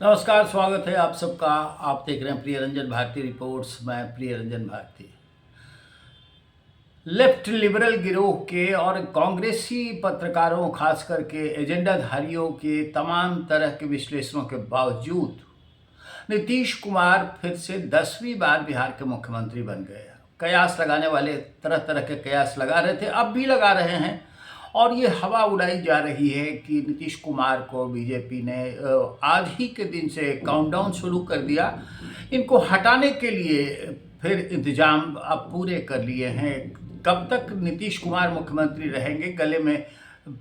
नमस्कार, स्वागत है आप सबका। आप देख रहे हैं प्रिय रंजन भारती रिपोर्ट्स। मैं प्रिय रंजन भारती। लेफ्ट लिबरल गिरोह के और कांग्रेसी पत्रकारों, खास करके एजेंडाधारियों के तमाम तरह के विश्लेषणों के बावजूद नीतीश कुमार फिर से 10वीं बार बिहार के मुख्यमंत्री बन गए। कयास लगाने वाले तरह तरह के कयास लगा रहे थे, अब भी लगा रहे हैं, और ये हवा उड़ाई जा रही है कि नीतीश कुमार को बीजेपी ने आज ही के दिन से काउंटडाउन शुरू कर दिया। इनको हटाने के लिए फिर इंतजाम अब पूरे कर लिए हैं। कब तक नीतीश कुमार मुख्यमंत्री रहेंगे, गले में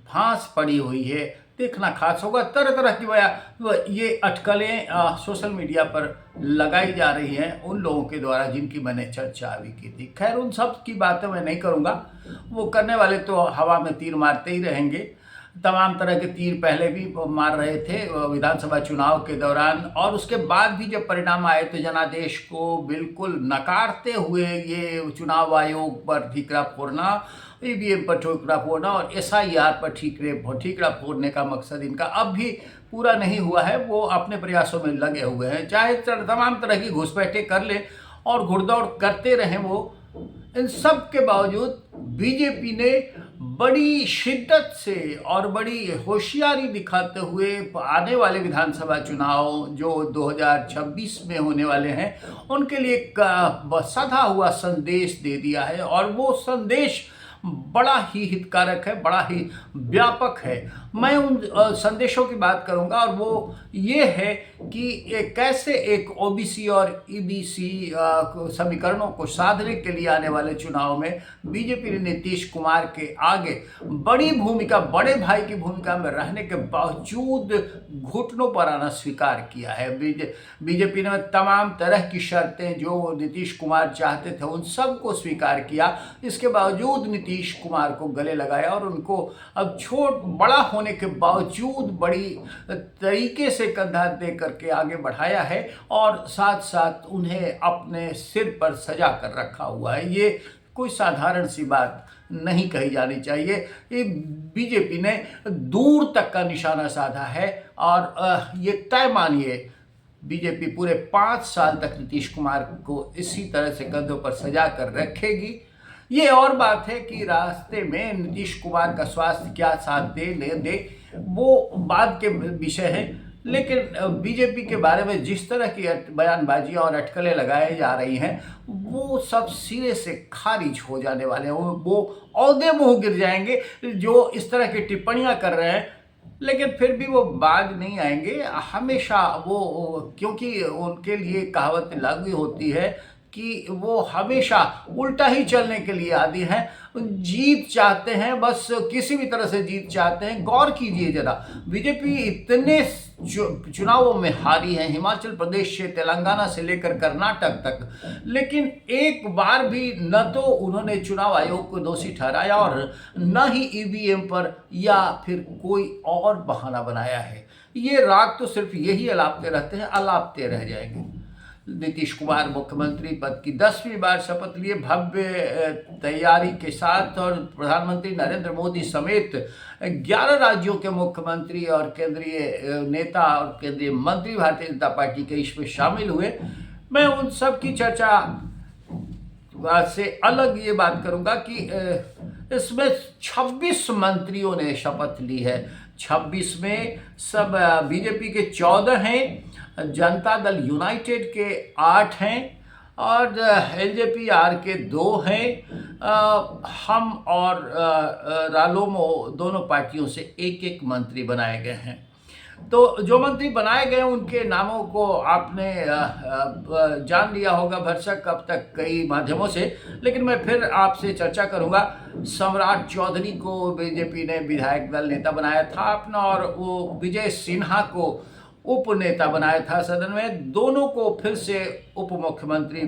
फांस पड़ी हुई है, देखना खास होगा। तरह तरह की ये अटकलें सोशल मीडिया पर लगाई जा रही हैं उन लोगों के द्वारा जिनकी मैंने चर्चा अभी की थी। खैर, उन सब की बातें मैं नहीं करूँगा, वो करने वाले तो हवा में तीर मारते ही रहेंगे। तमाम तरह के तीर पहले भी मार रहे थे विधानसभा चुनाव के दौरान, और उसके बाद भी जब परिणाम आए तो जनादेश को बिल्कुल नकारते हुए ये चुनाव आयोग पर ठीकरा फोड़ना, ईवीएम पर ठीकरा फोड़ना और एसआईआर पर ठीकरा फोड़ने का मकसद इनका अब भी पूरा नहीं हुआ है। वो अपने प्रयासों में लगे हुए हैं, चाहे तमाम तरह की घुसपैठें कर लें और घुड़दौड़ करते रहें वो। इन सब के बावजूद बीजेपी ने बड़ी शिद्दत से और बड़ी होशियारी दिखाते हुए आने वाले विधानसभा चुनाव जो 2026 में होने वाले हैं उनके लिए एक सधा हुआ संदेश दे दिया है, और वो संदेश बड़ा ही हितकारक है, बड़ा ही व्यापक है। मैं उन संदेशों की बात करूंगा, और वो ये है कि कैसे एक ओबीसी और ईबीसी समीकरणों को साधने के लिए आने वाले चुनाव में बीजेपी ने नीतीश कुमार के आगे बड़ी भूमिका, बड़े भाई की भूमिका में रहने के बावजूद घुटनों पर आना स्वीकार किया है। बीजेपी ने तमाम तरह की शर्तें जो नीतीश कुमार चाहते थे उन सब को स्वीकार किया। इसके बावजूद नीतीश कुमार को गले लगाया और उनको अब बड़ा होने के बावजूद बड़ी तरीके से कंधा दे करके आगे बढ़ाया है, और साथ साथ उन्हें अपने सिर पर सजा कर रखा हुआ है। ये कोई साधारण सी बात नहीं कही जानी चाहिए। ये बीजेपी ने दूर तक का निशाना साधा है, और ये तय मानिए बीजेपी पूरे 5 साल तक नीतीश कुमार को इसी तरह से कंधों पर सजा कर रखेगी। ये और बात है कि रास्ते में नीतीश कुमार का स्वास्थ्य क्या साथ दे ले दे, वो बात के विषय है। लेकिन बीजेपी के बारे में जिस तरह की बयानबाजियां और अटकलें लगाई जा रही हैं वो सब सिरे से खारिज हो जाने वाले हैं। वो औदे मुंह गिर जाएंगे जो इस तरह की टिप्पणियां कर रहे हैं, लेकिन फिर भी वो बाज नहीं आएंगे हमेशा। वो क्योंकि उनके लिए कहावत लागू होती है कि वो हमेशा उल्टा ही चलने के लिए आदी हैं। जीत चाहते हैं, बस किसी भी तरह से जीत चाहते हैं। गौर कीजिए जरा, बीजेपी इतने चुनावों में हारी है, हिमाचल प्रदेश से तेलंगाना से लेकर कर्नाटक तक, लेकिन एक बार भी न तो उन्होंने चुनाव आयोग को दोषी ठहराया और न ही ईवीएम पर या फिर कोई और बहाना बनाया है। ये राग तो सिर्फ यही अलापते रहते हैं, अलापते रह जाएंगे। नीतीश कुमार मुख्यमंत्री पद की 10वीं बार शपथ लिए भव्य तैयारी के साथ, और प्रधानमंत्री नरेंद्र मोदी समेत 11 राज्यों के मुख्यमंत्री और केंद्रीय नेता और केंद्रीय मंत्री भारतीय जनता पार्टी के इसमें शामिल हुए। मैं उन सब की चर्चा से अलग ये बात करूंगा कि इसमें 26 मंत्रियों ने शपथ ली है। 26 में सब बीजेपी के 14 हैं, जनता दल यूनाइटेड के 8 हैं, और एलजेपी-आर के 2 हैं। हम और रालोमो दोनों पार्टियों से एक एक मंत्री बनाए गए हैं। तो जो मंत्री बनाए गए उनके नामों को आपने जान लिया होगा भरसक अब तक कई माध्यमों से, लेकिन मैं फिर आपसे चर्चा करूंगा। सम्राट चौधरी को बीजेपी ने विधायक दल नेता बनाया था अपना, और वो विजय सिन्हा को उप नेता बनाया था सदन में। दोनों को फिर से उप मुख्यमंत्री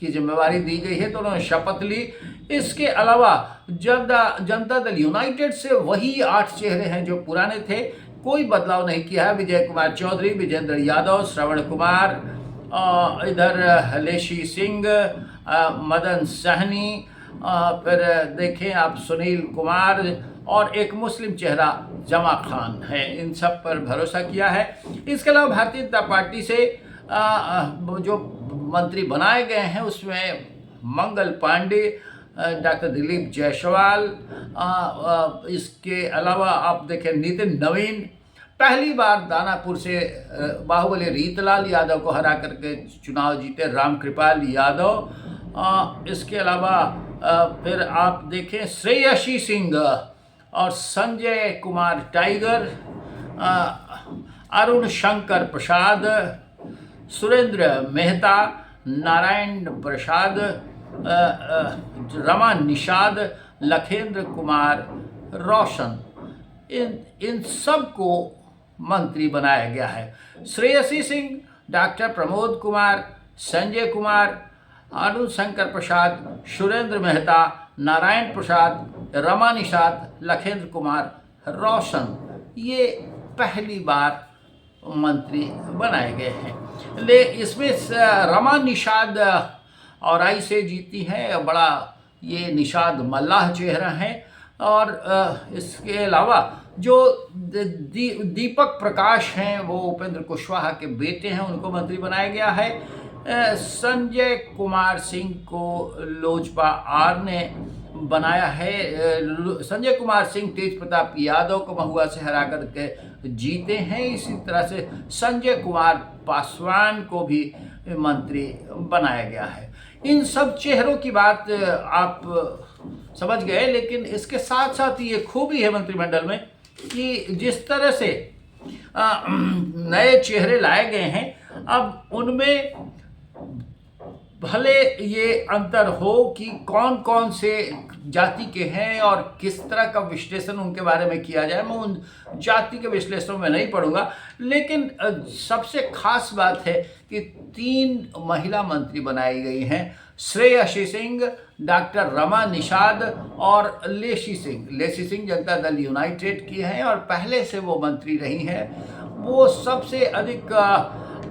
की जिम्मेवारी दी गई है, तो उन्होंने शपथ ली। इसके अलावा जनता दल यूनाइटेड से वही 8 चेहरे हैं जो पुराने थे, कोई बदलाव नहीं किया है। विजय कुमार चौधरी, विजेंद्र यादव, श्रवण कुमार, इधर लेशी सिंह, मदन सहनी, फिर देखें आप सुनील कुमार और एक मुस्लिम चेहरा जमा खान है। इन सब पर भरोसा किया है। इसके अलावा भारतीय जनता पार्टी से जो मंत्री बनाए गए हैं उसमें मंगल पांडे, डॉक्टर दिलीप जायसवाल, इसके अलावा आप देखें नितिन नवीन, पहली बार दानापुर से बाहुबली रीतलाल यादव को हरा करके चुनाव जीते रामकृपाल यादव। इसके अलावा फिर आप देखें श्रेयसी सिंह और संजय कुमार टाइगर, अरुण शंकर प्रसाद, सुरेंद्र मेहता, नारायण प्रसाद, रमा निषाद, लखेंद्र कुमार रोशन, इन सब को मंत्री बनाया गया है। श्रेयसी सिंह, डॉक्टर प्रमोद कुमार, संजय कुमार, अरुण शंकर प्रसाद, सुरेंद्र मेहता, नारायण प्रसाद, रमा निषाद, लखेंद्र कुमार रोशन, ये पहली बार मंत्री बनाए गए हैं। इसमें रमा निषाद और आई से जीती है, बड़ा ये निषाद मल्लाह चेहरा है। और इसके अलावा जो दीपक प्रकाश हैं वो उपेंद्र कुशवाहा के बेटे हैं, उनको मंत्री बनाया गया है। संजय कुमार सिंह को लोजपा आर ने बनाया है। संजय कुमार सिंह तेज प्रताप यादव को महुआ से हरा करके जीते हैं। इसी तरह से संजय कुमार पासवान को भी मंत्री बनाया गया है। इन सब चेहरों की बात आप समझ गए, लेकिन इसके साथ साथ ये खूबी है मंत्रिमंडल में कि जिस तरह से नए चेहरे लाए गए हैं, अब उनमें भले ये अंतर हो कि कौन कौन से जाति के हैं और किस तरह का विश्लेषण उनके बारे में किया जाए, मैं उन जाति के विश्लेषणों में नहीं पढ़ूंगा, लेकिन सबसे खास बात है कि 3 महिला मंत्री बनाई गई हैं। श्रेयसी सिंह, डॉक्टर रमा निषाद और लेसी सिंह जनता दल यूनाइटेड की हैं और पहले से वो मंत्री रही हैं। वो सबसे अधिक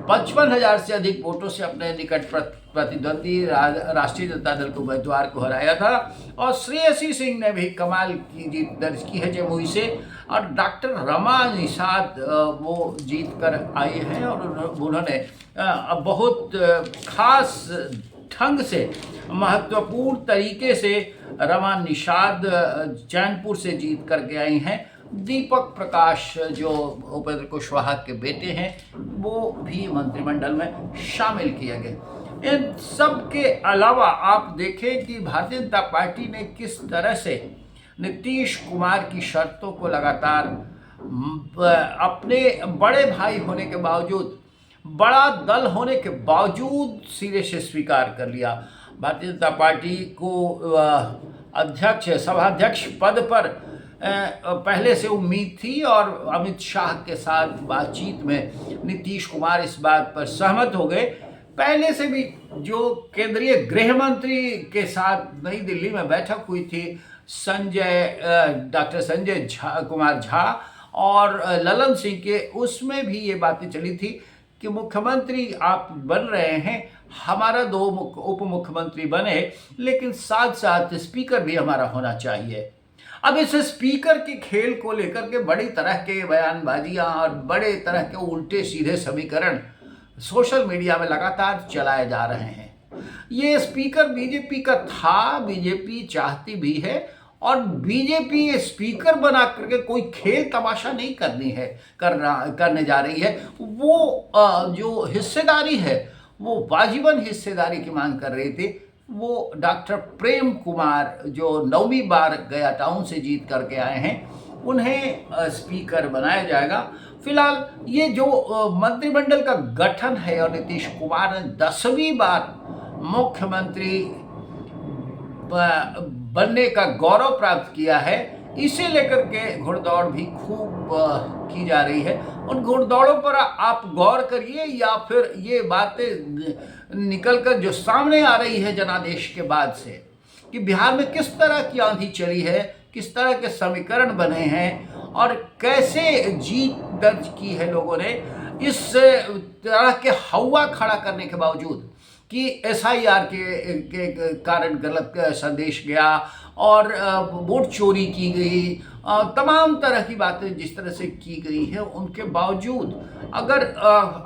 55,000 से अधिक वोटों से अपने निकट प्रतिद्वंदी राष्ट्रीय जनता दल के उम्मीदवार को हराया था। और श्रेयसी सिंह ने भी कमाल की जीत दर्ज की है जमुई से। और डॉक्टर रमा निषाद वो जीत कर आई हैं और उन्होंने बहुत खास ढंग से, महत्वपूर्ण तरीके से रमा निषाद चैनपुर से जीत करके आई हैं। दीपक प्रकाश जो उपेंद्र कुशवाहा के बेटे हैं वो भी मंत्रिमंडल में शामिल किए गए। इन सब के अलावा आप देखें कि भारतीय जनता पार्टी ने किस तरह से नीतीश कुमार की शर्तों को लगातार अपने बड़े भाई होने के बावजूद, बड़ा दल होने के बावजूद सिरे से स्वीकार कर लिया। भारतीय जनता पार्टी को सभाध्यक्ष पद पर पहले से उम्मीद थी और अमित शाह के साथ बातचीत में नीतीश कुमार इस बात पर सहमत हो गए। पहले से भी जो केंद्रीय गृह मंत्री के साथ नई दिल्ली में बैठक हुई थी, डॉक्टर संजय कुमार झा और ललन सिंह के, उसमें भी ये बातें चली थी कि मुख्यमंत्री आप बन रहे हैं, हमारा 2 उप मुख्यमंत्री बने, लेकिन साथ साथ स्पीकर भी हमारा होना चाहिए। अब इस स्पीकर के खेल को लेकर के बड़ी तरह के बयानबाजियां और बड़े तरह के उल्टे सीधे समीकरण सोशल मीडिया में लगातार चलाए जा रहे हैं। ये स्पीकर बीजेपी का था, बीजेपी चाहती भी है और बीजेपी स्पीकर बना करके कोई खेल तमाशा नहीं करने जा रही है। वो जो हिस्सेदारी है वो वाजिबन हिस्सेदारी की मांग कर रही थी। वो डॉक्टर प्रेम कुमार जो 9वीं बार गया टाउन से जीत करके आए हैं, उन्हें स्पीकर बनाया जाएगा। फिलहाल ये जो मंत्रिमंडल का गठन है और नीतीश कुमार ने 10वीं बार मुख्यमंत्री बनने का गौरव प्राप्त किया है, इसे लेकर के घुड़दौड़ भी खूब की जा रही है। उन घुड़दौड़ों पर आप गौर करिए या फिर ये बातें निकलकर जो सामने आ रही है जनादेश के बाद से कि बिहार में किस तरह की आंधी चली है, किस तरह के समीकरण बने हैं और कैसे जीत दर्ज की है लोगों ने, इस तरह के हवा खड़ा करने के बावजूद कि SIR के कारण गलत संदेश गया और वोट चोरी की गई तमाम तरह की बातें जिस तरह से की गई है, उनके बावजूद अगर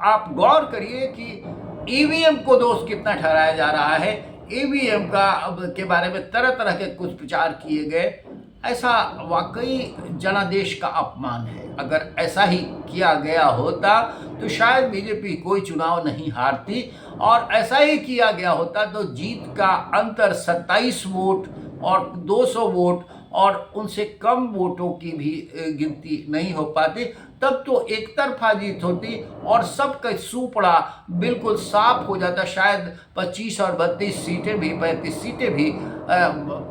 आप गौर करिए कि ईवीएम को दोष कितना ठहराया जा रहा है, ईवीएम का अब के बारे में तरह तरह के कुछ प्रचार किए गए, ऐसा वाकई जनादेश का अपमान है। अगर ऐसा ही किया गया होता तो शायद बीजेपी कोई चुनाव नहीं हारती, और ऐसा ही किया गया होता तो जीत का अंतर 27 वोट और 200 वोट और उनसे कम वोटों की भी गिनती नहीं हो पाती। तब तो एक तरफा जीत होती और सबका सुपड़ा बिल्कुल साफ हो जाता। शायद 25 और 32 सीटें भी, 35 सीटें भी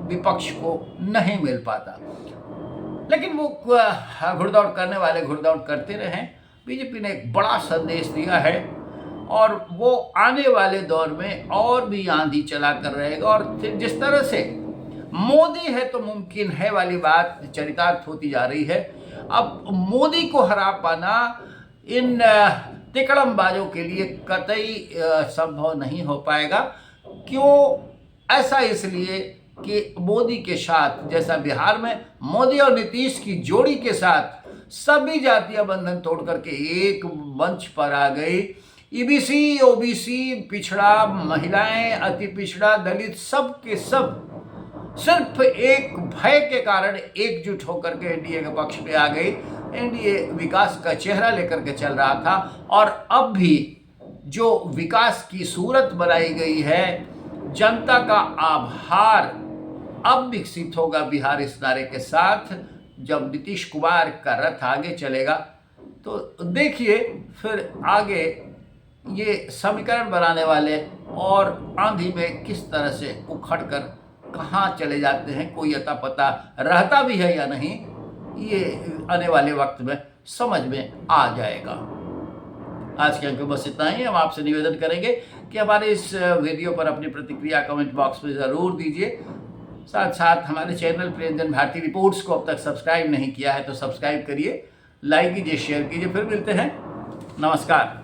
विपक्ष को नहीं मिल पाता। लेकिन वो घुड़दौड़ करने वाले घुड़दौड़ करते रहे। बीजेपी ने एक बड़ा संदेश दिया है और वो आने वाले दौर में और भी आंधी चला कर रहेगा। और जिस तरह से मोदी है तो मुमकिन है वाली बात चरितार्थ होती जा रही है, अब मोदी को हरा पाना इन तिकड़मबाजों के लिए कतई संभव नहीं हो पाएगा। क्यों? ऐसा इसलिए कि मोदी के साथ, जैसा बिहार में मोदी और नीतीश की जोड़ी के साथ सभी जातीय बंधन तोड़ करके एक मंच पर आ गई। ईबीसी, ओबीसी, पिछड़ा, महिलाएं, अति पिछड़ा, दलित, सब के सब सिर्फ एक भय के कारण एकजुट होकर के एनडीए के पक्ष में आ गई। एनडीए विकास का चेहरा लेकर के चल रहा था और अब भी जो विकास की सूरत बनाई गई है, जनता का आभार अब विकसित होगा बिहार इस नारे के साथ। जब नीतीश कुमार का रथ आगे चलेगा तो देखिए फिर आगे ये समीकरण बनाने वाले और आंधी में किस तरह से उखड़ कर कहाँ चले जाते हैं, कोई अता पता रहता भी है या नहीं, ये आने वाले वक्त में समझ में आ जाएगा। आज के अंक में बस इतना ही। हम आपसे निवेदन करेंगे कि हमारे इस वीडियो पर अपनी प्रतिक्रिया कमेंट बॉक्स में ज़रूर दीजिए। साथ साथ हमारे चैनल प्रियंजन भारती रिपोर्ट्स को अब तक सब्सक्राइब नहीं किया है तो सब्सक्राइब करिए, लाइक कीजिए, शेयर कीजिए। फिर मिलते हैं। नमस्कार।